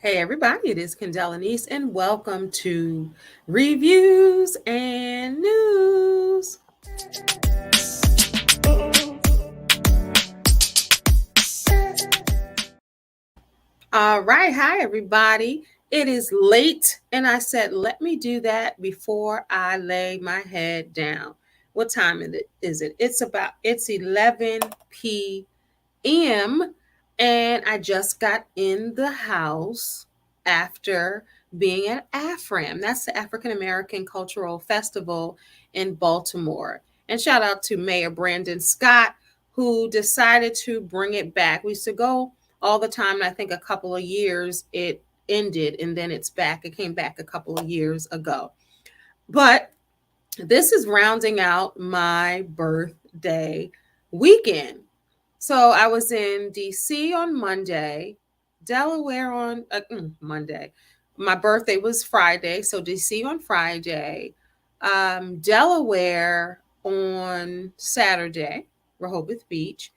Hey everybody, it is Kendall Anise, and welcome to Reviews and News. All right, hi everybody. It is late, and I said, let me do that before I lay my head down. What time is it? It's 11 p.m. and I just got in the house after being at AFRAM. That's the African American Cultural Festival in Baltimore. And shout out to Mayor Brandon Scott, who decided to bring it back. We used to go all the time, and I think a couple of years it ended, and then it's back. It came back a couple of years ago. But this is rounding out my birthday weekend. So I was in DC on Monday, Delaware on Monday. My birthday was Friday, so DC on Friday, Delaware on Saturday, Rehoboth Beach,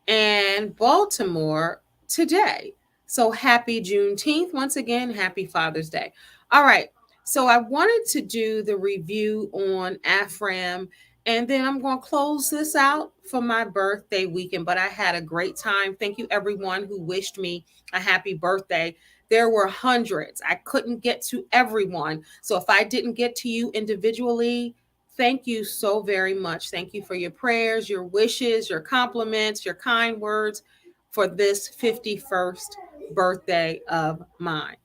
and Baltimore today. So happy Juneteenth once again. Happy Father's Day. All right. So I wanted to do the review on AFRAM, and then I'm going to close this out for my birthday weekend. But I had a great time. Thank you, everyone who wished me a happy birthday. There were hundreds. I couldn't get to everyone. So if I didn't get to you individually, thank you so very much. Thank you for your prayers, your wishes, your compliments, your kind words for this 51st birthday of mine.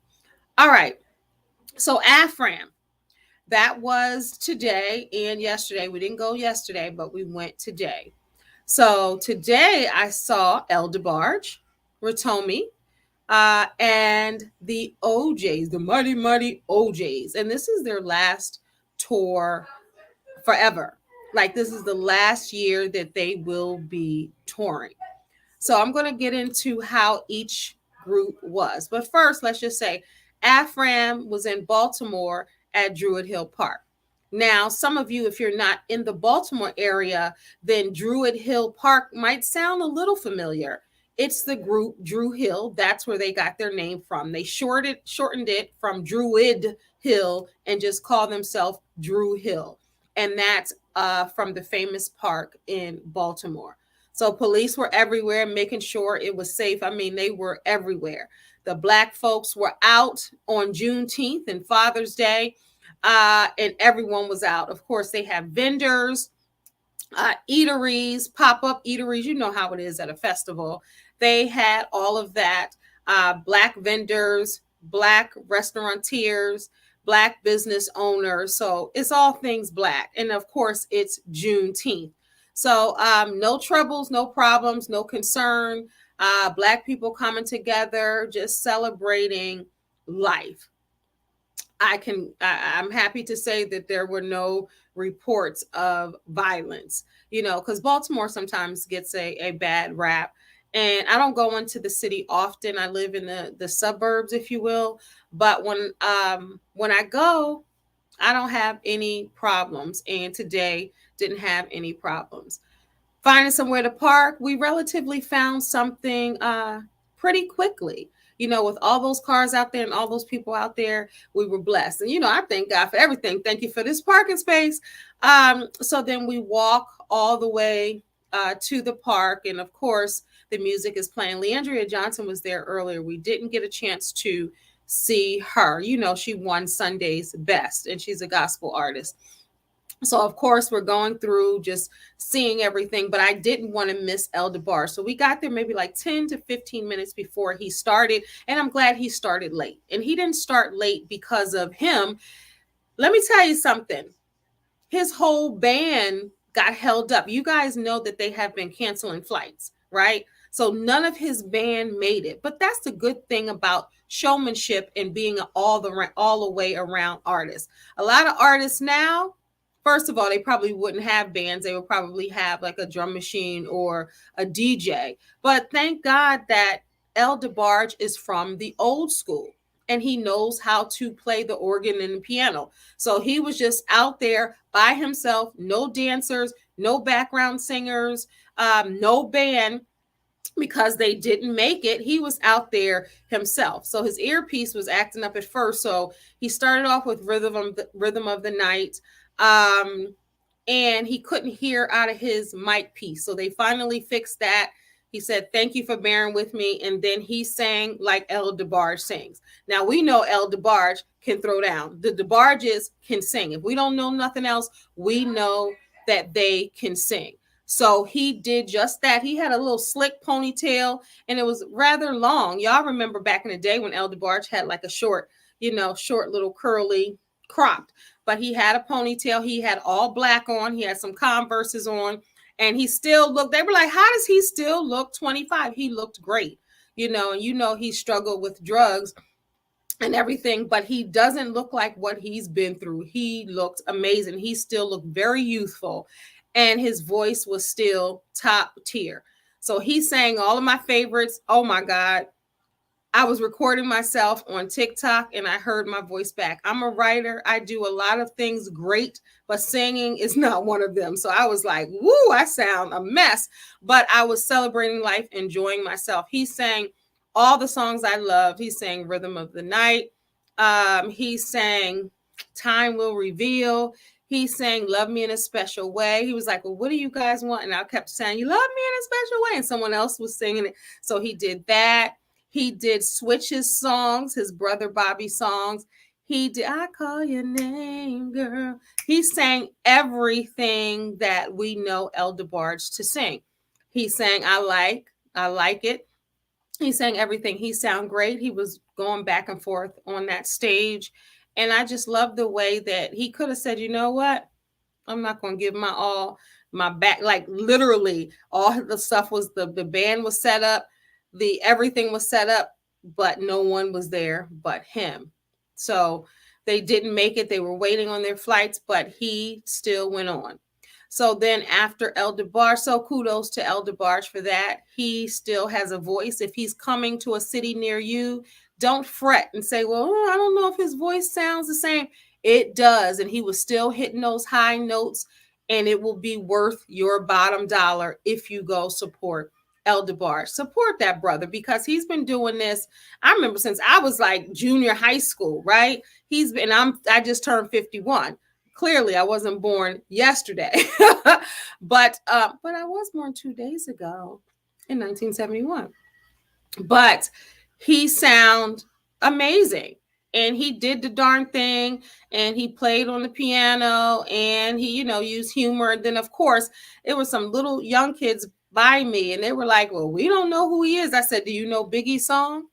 All right. So, AFRAM, that was today and yesterday. We didn't go yesterday, but we went today. So, today I saw El DeBarge, Rotimi, and the OJs, the Mighty OJs. And this is their last tour forever. Like this is the last year that they will be touring. So I'm going to get into how each group was. But first, let's just say AFRAM was in Baltimore at Druid Hill Park. Now, some of you, if you're not in the Baltimore area, then Druid Hill Park might sound a little familiar. It's the group Drew Hill. That's where they got their name from. They shortened it from Druid Hill and just called themselves Drew Hill. And that's from the famous park in Baltimore. So police were everywhere, making sure it was safe. I mean, they were everywhere. The Black folks were out on Juneteenth and Father's Day, and everyone was out. Of course, they have vendors, eateries, pop-up eateries. You know how it is at a festival. They had all of that. Black vendors, Black restaurateurs, Black business owners. So it's all things Black. And of course, it's Juneteenth. So no troubles, no problems, no concern. Black people coming together, just celebrating life. I'm happy to say that there were no reports of violence, because Baltimore sometimes gets a bad rap. And I don't go into the city often. I live in the suburbs, if you will. But when I go, I don't have any problems. And today didn't have any problems. Finding somewhere to park, we relatively found something pretty quickly. With all those cars out there and all those people out there, we were blessed. And, I thank God for everything. Thank you for this parking space. So then we walk all the way to the park. And of course, the music is playing. Leandria Johnson was there earlier. We didn't get a chance to see her. She won Sunday's Best, and she's a gospel artist. So, of course, we're going through just seeing everything, but I didn't want to miss El DeBar. So we got there maybe like 10 to 15 minutes before he started, and I'm glad he started late. And he didn't start late because of him. Let me tell you something. His whole band got held up. You guys know that they have been canceling flights, right? So none of his band made it. But that's the good thing about showmanship and being an all the way around artist. A lot of artists now, first of all, they probably wouldn't have bands. They would probably have like a drum machine or a DJ. But thank God that El DeBarge is from the old school and he knows how to play the organ and the piano. So he was just out there by himself, no dancers, no background singers, no band. because they didn't make it, he was out there himself. So his earpiece was acting up at first. So he started off with Rhythm of the Night. Um, and he couldn't hear out of his mic piece. So they finally fixed that. He said, "Thank you for bearing with me." And then he sang like El DeBarge sings. Now we know El DeBarge can throw down. The DeBarges can sing. If we don't know nothing else, we know that they can sing. So he did just that. He had a little slick ponytail and it was rather long. Y'all remember back in the day when El DeBarge had like a short, short little curly cropped, but he had a ponytail. He had all black on. He had some Converses on, and he still looked. They were like, "How does he still look 25?" He looked great, and he struggled with drugs and everything, but he doesn't look like what he's been through. He looked amazing. He still looked very youthful, and his voice was still top tier. So he sang all of my favorites. Oh my God. I was recording myself on TikTok and I heard my voice back. I'm a writer. I do a lot of things great, but singing is not one of them. So I was like, woo, I sound a mess. But I was celebrating life, enjoying myself. He sang all the songs I loved. He sang Rhythm of the Night. He sang Time Will Reveal. He sang Love Me in a Special Way. He was like, "Well, what do you guys want?" And I kept saying, "You love me in a special way." And someone else was singing it. So he did that. He did switch his songs, his brother Bobby songs. He did I Call Your Name, Girl. He sang everything that we know El DeBarge to sing. He sang I Like It. He sang everything. He sounded great. He was going back and forth on that stage. And I just love the way that he could have said, "You know what? I'm not going to give my all, my back." Like literally all the stuff was the band was set up, the everything was set up, but no one was there but him. So they didn't make it. They were waiting on their flights, but he still went on. So then after El DeBarge, so kudos to El DeBarge for that. He still has a voice. If he's coming to a city near you, don't fret and say, "Well, I don't know if his voice sounds the same." It does. And he was still hitting those high notes, and it will be worth your bottom dollar if you go support El DeBarge. Support that brother because he's been doing this. I remember since I was like junior high school, right? I just turned 51. Clearly, I wasn't born yesterday, but I was born 2 days ago in 1971. But he sound amazing, and he did the darn thing, and he played on the piano, and he used humor. And then of course it was some little young kids by me, and they were like, "Well, we don't know who he is." I said, "Do you know Biggie's song,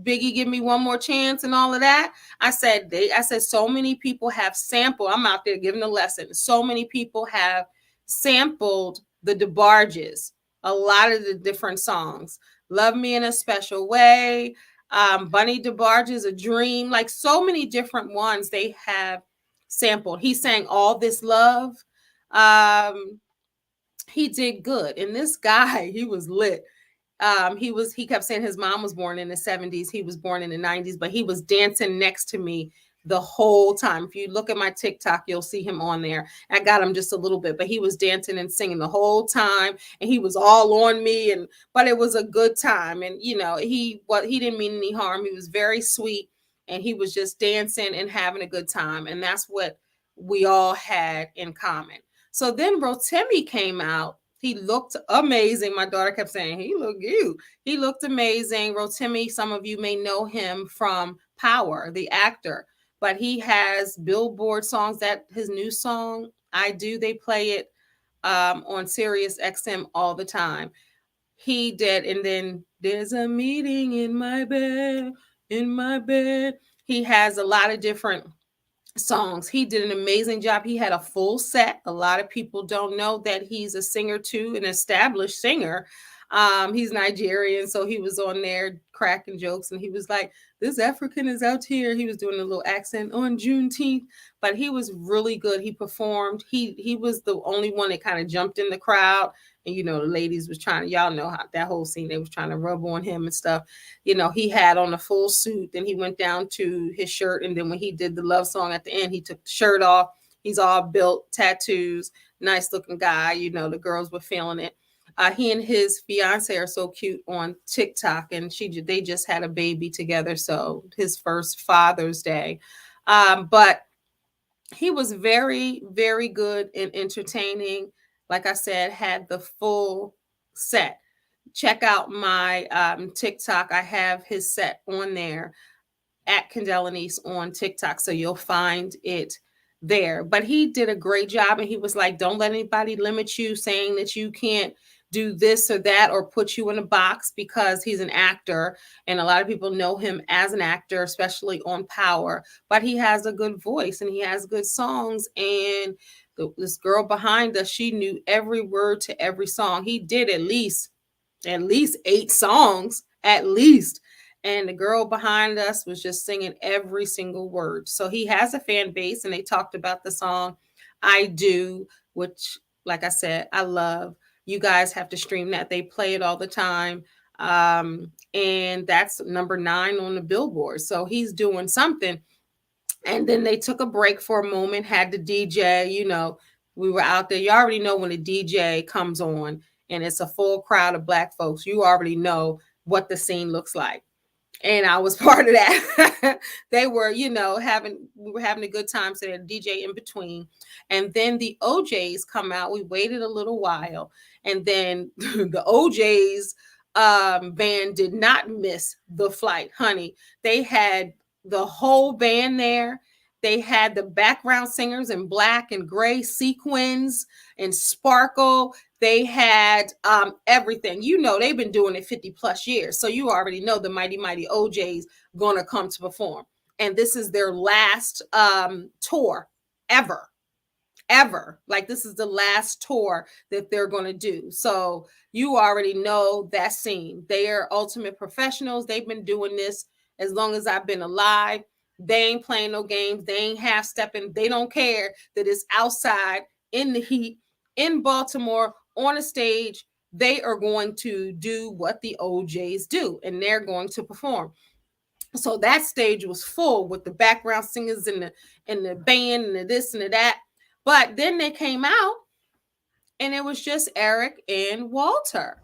Biggie Give Me One More Chance," and all of that? I said so many people have sampled. I'm out there giving a lesson. So many people have sampled the DeBarges, a lot of the different songs. Love Me in a Special Way, Bunny DeBarge's A Dream, like so many different ones they have sampled. He sang All This Love. He did good. And this guy, he was lit. He kept saying his mom was born in the 70s. He was born in the 90s, but he was dancing next to me the whole time. If you look at my TikTok, you'll see him on there. I got him just a little bit, but he was dancing and singing the whole time, and he was all on me. But it was a good time. And he didn't mean any harm. He was very sweet, and he was just dancing and having a good time. And that's what we all had in common. So then Rotimi came out. He looked amazing. My daughter kept saying, "He looked cute." He looked amazing. Rotimi, some of you may know him from Power, the actor, but he has Billboard songs. That his new song, I Do, they play it on Sirius XM all the time. He did. And then There's a Meeting in My Bed, in My Bed. He has a lot of different songs. He did an amazing job. He had a full set. A lot of people don't know that he's a singer too, an established singer. He's Nigerian, so he was on there cracking jokes, and he was like, "This African is out here." He was doing a little accent on Juneteenth, but he was really good. He performed. He was the only one that kind of jumped in the crowd, and the ladies was trying to, y'all know how that whole scene, they was trying to rub on him and stuff. He had on a full suit, then he went down to his shirt, and then when he did the love song at the end, he took the shirt off. He's all built, tattoos, nice looking guy. The girls were feeling it. He and his fiance are so cute on TikTok, and they just had a baby together. So his first Father's Day, but he was very, very good and entertaining. Like I said, had the full set. Check out my TikTok. I have his set on there at Candelanice on TikTok. So you'll find it there. But he did a great job. And he was like, don't let anybody limit you, saying that you can't do this or that or put you in a box, because he's an actor. And a lot of people know him as an actor, especially on Power. But he has a good voice and he has good songs. And this girl behind us, she knew every word to every song. He did at least 8 songs, at least. And the girl behind us was just singing every single word. So he has a fan base, and they talked about the song I Do, which, like I said, I love. You guys have to stream that. They play it all the time. And that's number 9 on the Billboard. So he's doing something. And then they took a break for a moment, had the DJ, we were out there. You already know when the DJ comes on and it's a full crowd of Black folks, you already know what the scene looks like. And I was part of that. They were, we were having a good time. So they had a DJ in between. And then the OJs come out. We waited a little while. And then the OJs band did not miss the flight, honey. They had the whole band there. They had the background singers in black and gray sequins and sparkle. They had everything. They've been doing it 50 plus years. So you already know the Mighty Mighty OJs going to come to perform. And this is their last tour ever. Like, this is the last tour that they're going to do. So you already know that scene. They are ultimate professionals. They've been doing this as long as I've been alive. They ain't playing no games. They ain't half-stepping. They don't care that it's outside in the heat in Baltimore on a stage. They are going to do what the OJs do, and they're going to perform. So that stage was full with the background singers and the band and the this and the that. But then they came out, and it was just Eric and Walter.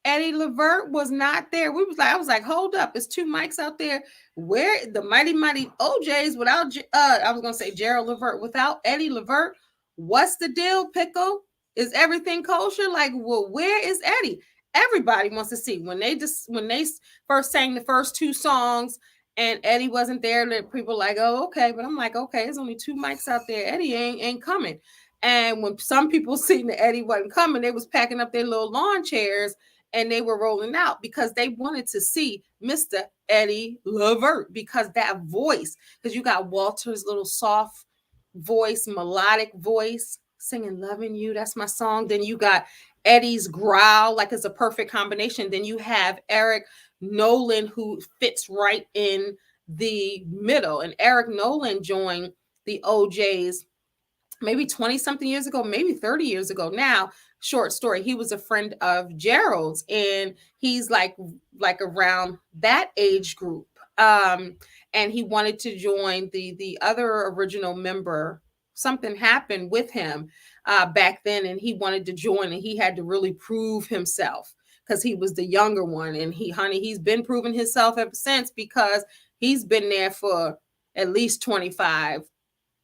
Eddie Levert was not there. I was like, hold up, it's 2 mics out there. Where the Mighty Mighty OJs without I was gonna say Gerald Levert, without Eddie Levert? What's the deal, Pickle? Is everything kosher? Like, well, where is Eddie? Everybody wants to see when they first sang the first 2 songs and Eddie wasn't there. That people like, oh, okay, but I'm like, okay, there's only 2 mics out there. Eddie ain't coming. And when some people seen that Eddie wasn't coming, they was packing up their little lawn chairs and they were rolling out because they wanted to see Mr. Eddie Levert, because that voice, because you got Walter's little soft voice, melodic voice, singing Loving You, that's my song. Then you got Eddie's growl, like it's a perfect combination. Then you have Eric Nolan, who fits right in the middle. And Eric Nolan joined the OJs maybe 20 something years ago, maybe 30 years ago now. Short story. He was a friend of Gerald's, and he's like around that age group. And he wanted to join the other original member. Something happened with him back then, and he wanted to join, and he had to really prove himself because he was the younger one. And he's been proving himself ever since, because he's been there for at least 25,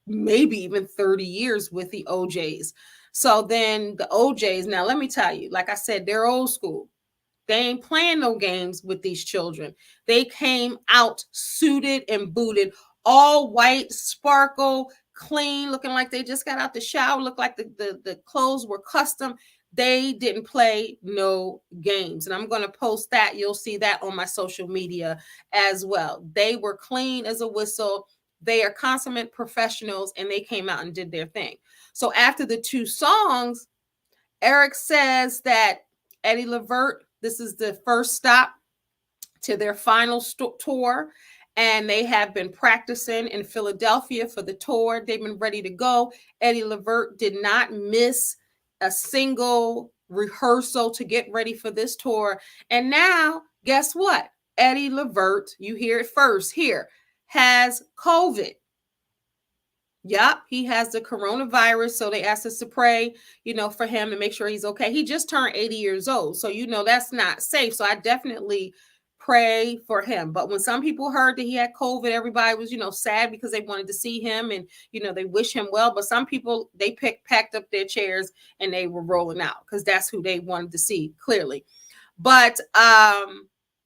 maybe even 30 years with the OJs. So then the OJs, now let me tell you, like I said, they're old school. They ain't playing no games with these children. They came out suited and booted, all white, sparkle, clean, looking like they just got out the shower, looked like the clothes were custom. They didn't play no games. And I'm going to post that. You'll see that on my social media as well. They were clean as a whistle. They are consummate professionals, and they came out and did their thing. So after the 2 songs, Eric says that Eddie Levert, this is the first stop to their final tour, and they have been practicing in Philadelphia for the tour. They've been ready to go. Eddie Levert did not miss a single rehearsal to get ready for this tour. And now, guess what? Eddie Levert, you hear it first here, has COVID. Yep, he has the coronavirus, so they asked us to pray, for him and make sure he's okay. He just turned 80 years old, so that's not safe. So I definitely pray for him. But when some people heard that he had COVID, everybody was, sad because they wanted to see him and they wish him well. But some people they packed up their chairs and they were rolling out because that's who they wanted to see clearly. But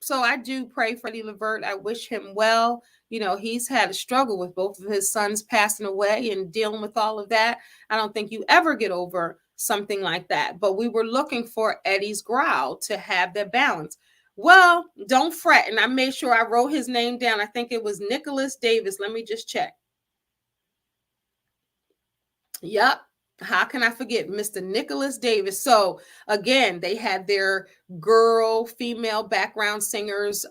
so I do pray for Eddie Levert. I wish him well. He's had a struggle with both of his sons passing away and dealing with all of that. I don't think you ever get over something like that. But we were looking for Eddie's growl to have that balance. Well, don't fret. And I made sure I wrote his name down. I think it was Nicholas Davis. Let me just check. Yep. How can I forget Mr. Nicholas Davis? So again, they had their female background singers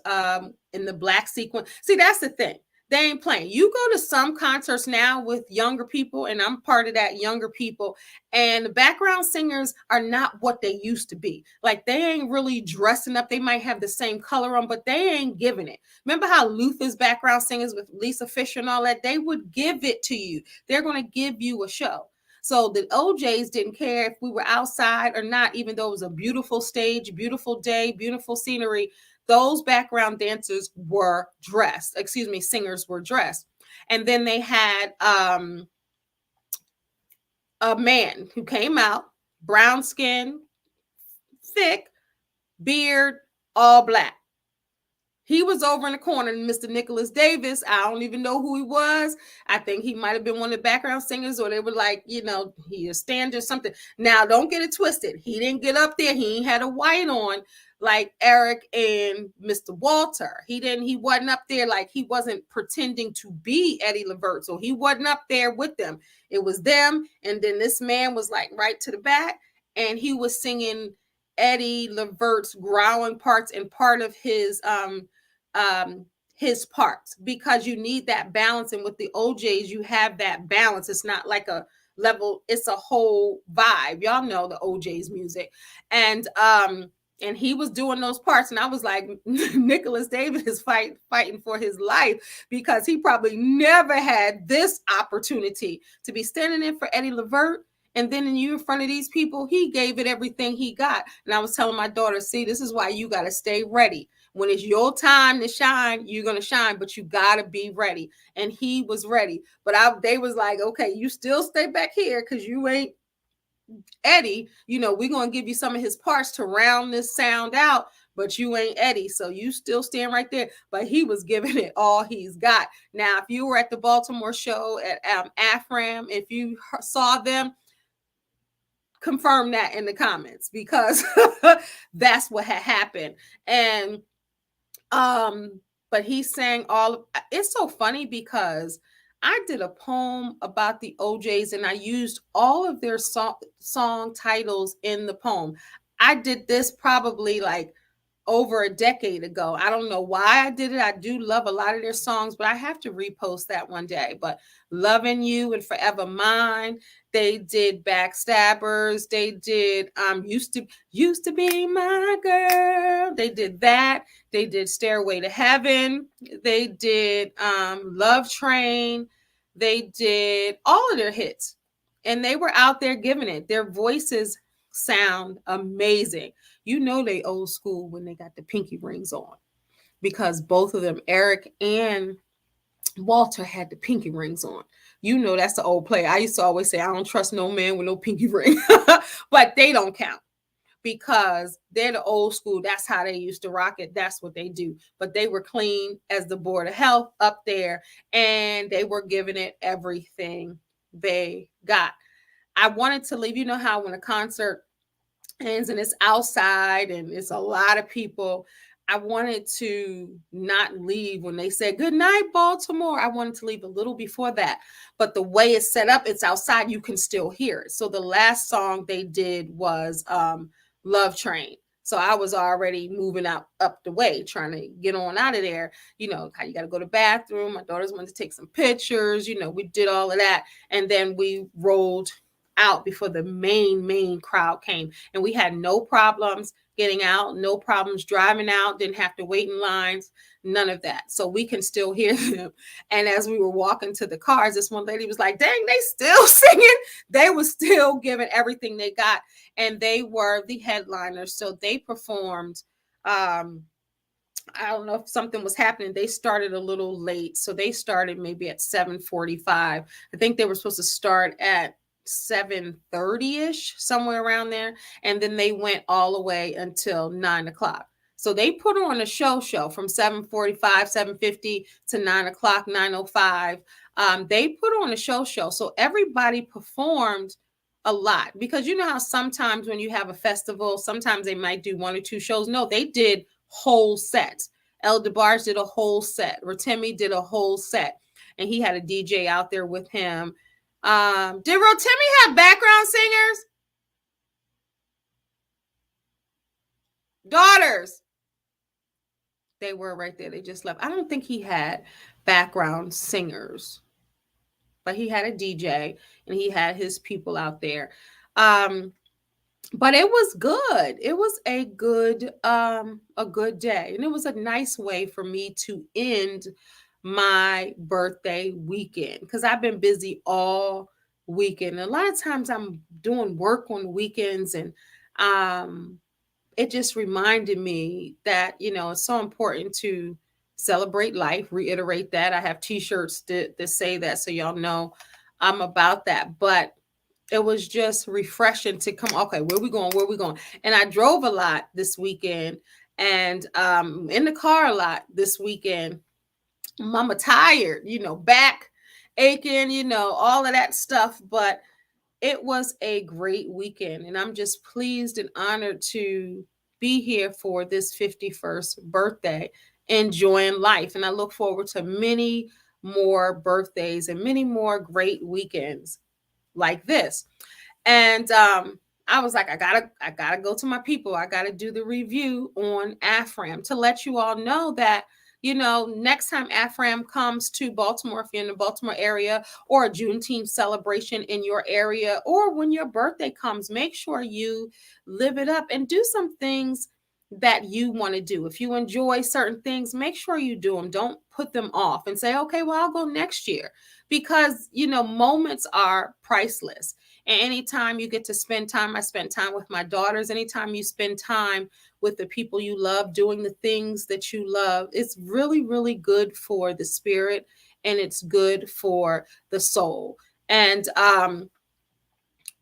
in the black sequence. See, that's the thing. They ain't playing. You go to some concerts now with younger people, and I'm part of that younger people, and the background singers are not what they used to be. Like, they ain't really dressing up. They might have the same color on, but they ain't giving it. Remember how Luther's background singers with Lisa Fisher and all that? They would give it to you. They're going to give you a show. So the OJs didn't care if we were outside or not, even though it was a beautiful stage, beautiful day, beautiful scenery. Those background dancers were dressed. Singers were dressed. And then they had a man who came out, brown skin, thick, beard, all black. He was over in the corner, Mr. Nicholas Davis. I don't even know who he was. I think he might have been one of the background singers, or they were like, he a stand or something. Now, don't get it twisted. He didn't get up there. He ain't had a white on like Eric and Mr. Walter. He wasn't up there, like he wasn't pretending to be Eddie Levert. So he wasn't up there with them. It was them. And then this man was like right to the back, and he was singing Eddie Levert's growling parts and part of his parts, because you need that balance. And with the OJs, you have that balance. It's not like a level, it's a whole vibe. Y'all know the OJs music. And he was doing those parts, and I was like, Nicholas Davis is fighting for his life, because he probably never had this opportunity to be standing in for Eddie Levert. And then in front of these people, he gave it everything he got. And I was telling my daughter, see, this is why you got to stay ready. When it's your time to shine, you're going to shine, but you got to be ready. And he was ready. But they was like, okay, you still stay back here because you ain't Eddie. We're going to give you some of his parts to round this sound out, but you ain't Eddie. So you still stand right there. But he was giving it all he's got. Now, if you were at the Baltimore show at AFRAM, if you saw them, confirm that in the comments, because that's what had happened. And but he sang it's so funny, because I did a poem about the OJs and I used all of their song titles in the poem. I did this probably like over a decade ago. I don't know why I did it. I do love a lot of their songs, but I have to repost that one day. But Loving You and Forever Mine, they did Backstabbers, they did used to be my girl, they did that, they did Stairway to Heaven, they did Love Train, they did all of their hits, and they were out there giving it. Their voices sound amazing. They old school when they got the pinky rings on, because both of them, Eric and Walter, had the pinky rings on. That's the old play. I used to always say, I don't trust no man with no pinky ring, but they don't count, because they're the old school. That's how they used to rock it. That's what they do. But they were clean as the Board of Health up there, and they were giving it everything they got. I wanted to leave. How when a concert ends and it's outside and it's a lot of people, I wanted to not leave when they said good night Baltimore. I wanted to leave a little before that, but the way it's set up, it's outside, you can still hear it. So the last song they did was Love Train. So I was already moving up the way, trying to get on out of there. How you got to go to the bathroom. My daughters wanted to take some pictures. We did all of that, and then we rolled out before the main crowd came, and we had no problems. getting out, no problems driving out, didn't have to wait in lines, none of that. So we can still hear them. And as we were walking to the cars, this one lady was like, dang, they still singing. They were still giving everything they got. And they were the headliners. So they performed. I don't know if something was happening. They started a little late. So they started maybe at 7:45. I think they were supposed to start at 7:30ish, somewhere around there. And then they went all the way until 9 o'clock. So they put on a show from 7:45, 7:50 to 9 o'clock, 9:05. They put on a show. So everybody performed a lot, because you know how sometimes when you have a festival, sometimes they might do one or two shows. No, they did whole sets. El DeBarge did a whole set. Rotimi did a whole set. And he had a DJ out there with him. Did Rotimi have background singers? Daughters. They were right there. They just left. I don't think he had background singers, but he had a DJ and he had his people out there. But it was good. It was a good day. And it was a nice way for me to end my birthday weekend, because I've been busy all weekend. A lot of times I'm doing work on weekends, and it just reminded me that, it's so important to celebrate life, reiterate that. I have t-shirts that say that, so y'all know I'm about that. But it was just refreshing to come. Okay, where we going? And I drove a lot this weekend, and in the car a lot this weekend. Mama tired, back aching, all of that stuff. But it was a great weekend, and I'm just pleased and honored to be here for this 51st birthday, enjoying life. And I look forward to many more birthdays and many more great weekends like this. And I was like, I gotta go to my people. I gotta do the review on AFRAM to let you all know that, next time AFRAM comes to Baltimore, if you're in the Baltimore area, or a Juneteenth celebration in your area, or when your birthday comes, make sure you live it up and do some things that you want to do. If you enjoy certain things, make sure you do them. Don't put them off and say, okay, well, I'll go next year, because, moments are priceless. And anytime you get to spend time, I spend time with my daughters. Anytime you spend time with the people you love, doing the things that you love, it's really, really good for the spirit, and it's good for the soul. And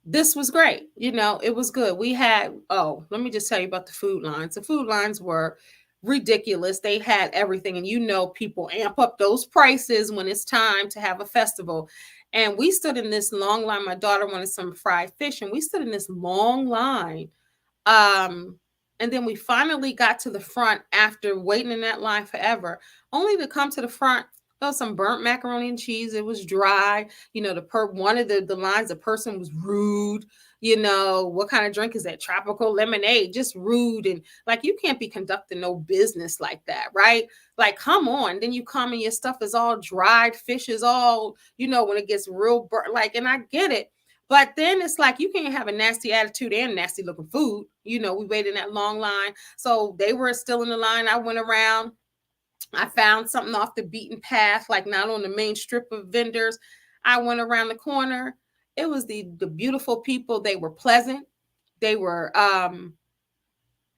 this was great. It was good. We had, let me just tell you about the food lines. The food lines were ridiculous. They had everything. And people amp up those prices when it's time to have a festival. And we stood in this long line. My daughter wanted some fried fish, and we stood in this long line. And then we finally got to the front after waiting in that line forever, only to come to the front. There was some burnt macaroni and cheese. It was dry. One of the lines, the person was rude. What kind of drink is that? Tropical lemonade. Just rude. And like, you can't be conducting no business like that, right? Like, come on. Then you come and your stuff is all dried. Fish is all, when it gets real burnt. Like, and I get it. But then it's like, you can't have a nasty attitude and nasty looking food. We waited in that long line. So they were still in the line. I went around. I found something off the beaten path, like not on the main strip of vendors. I went around the corner. It was the beautiful people. They were pleasant. They were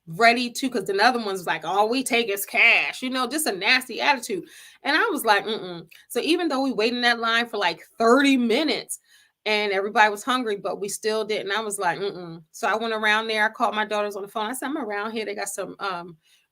ready to, because the other one's like, all we take is cash, just a nasty attitude. And I was like, So even though we waited in that line for like 30 minutes and everybody was hungry, but we still didn't. I was like, So I went around there. I called my daughters on the phone. I said, I'm around here. They got some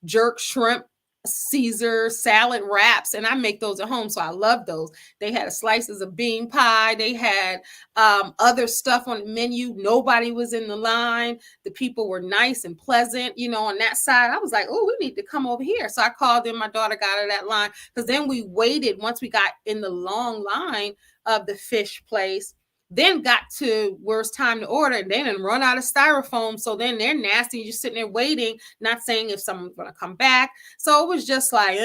jerk shrimp Caesar salad wraps, and I make those at home, so I love those. They had slices of bean pie. They had other stuff on the menu. Nobody was in the line. The people were nice and pleasant, on that side. I was like, oh, we need to come over here. So I called them. My daughter got out of that line, because then we waited. Once we got in the long line of the fish place, then got to where it's time to order, and they didn't run out of styrofoam. So then they're nasty. You're sitting there waiting, not saying if someone's going to come back. So it was just like,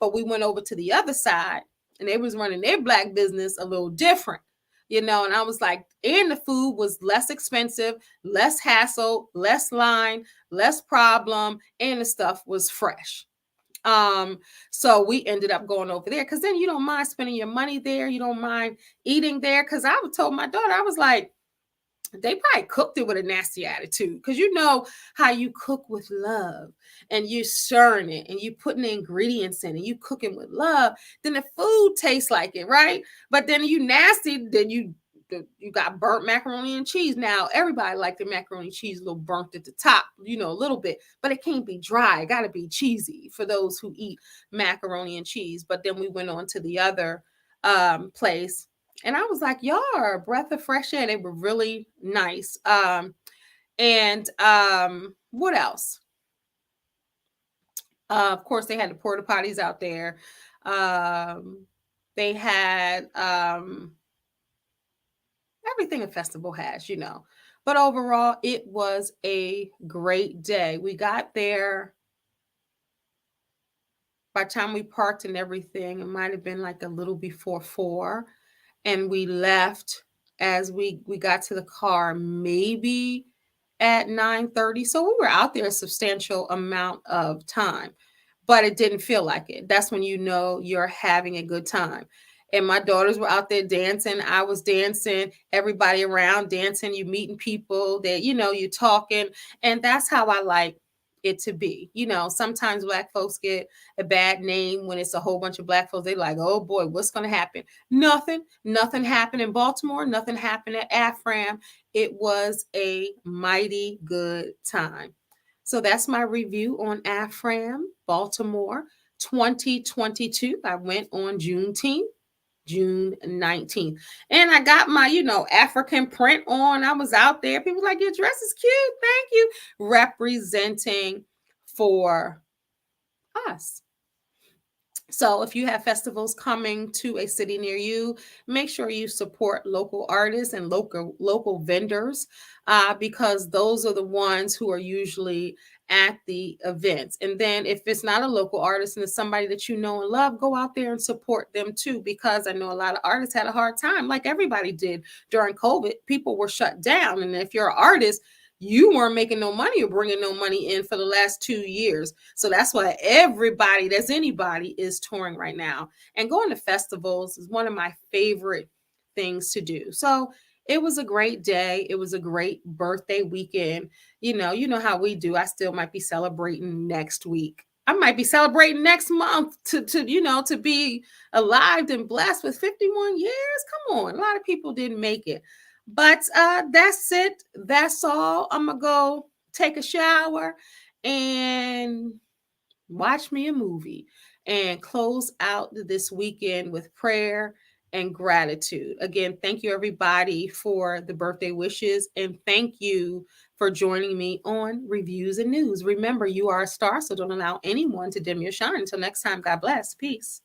but we went over to the other side, and they was running their black business a little different. and I was like, and the food was less expensive, less hassle, less line, less problem, and the stuff was fresh. Um, so we ended up going over there because then you don't mind spending your money there, you don't mind eating there. Because I told my daughter, I was like, they probably cooked it with a nasty attitude because you know how you cook with love and you stirring it and you putting the ingredients in and you cooking with love, then the food tastes like it, right? But then you nasty, then you got burnt macaroni and cheese. Now everybody like the macaroni and cheese a little burnt at the top, a little bit, but it can't be dry. It got to be cheesy for those who eat macaroni and cheese. But then we went on to the other place, and I was like, y'all are a breath of fresh air. They were really nice. And what else? Of course, they had the porta potties out there. They had everything a festival has. But overall, it was a great day. We got there. By the time we parked and everything, it might have been like a little before 4. And we left as we got to the car maybe at 9:30. So we were out there a substantial amount of time, but it didn't feel like it. That's when you know you're having a good time. And my daughters were out there dancing. I was dancing, everybody around dancing, you meeting people that, you're talking. And that's how I like it to be. Sometimes Black folks get a bad name when it's a whole bunch of Black folks. They like, oh boy, what's going to happen? Nothing happened in Baltimore. Nothing happened at AFRAM. It was a mighty good time. So that's my review on AFRAM Baltimore 2022. I went on Juneteenth. June 19th. And I got my, African print on. I was out there. People like, your dress is cute. Thank you. Representing for us. So if you have festivals coming to a city near you, make sure you support local artists and local vendors, because those are the ones who are usually at the events. And then if it's not a local artist and it's somebody that you know and love, go out there and support them too, because I know a lot of artists had a hard time, like everybody did during COVID. People were shut down. And if you're an artist, you weren't making no money or bringing no money in for the last 2 years. So that's why anybody is touring right now. And going to festivals is one of my favorite things to do. So it was a great day. It was a great birthday weekend. You know how we do. I still might be celebrating next week. I might be celebrating next month to be alive and blessed with 51 years. Come on. A lot of people didn't make it. But that's it. That's all. I'm going to go take a shower and watch me a movie and close out this weekend with prayer and gratitude. Again, thank you everybody for the birthday wishes, and thank you for joining me on Reviews and News. Remember, you are a star, so don't allow anyone to dim your shine. Until next time, God bless. Peace.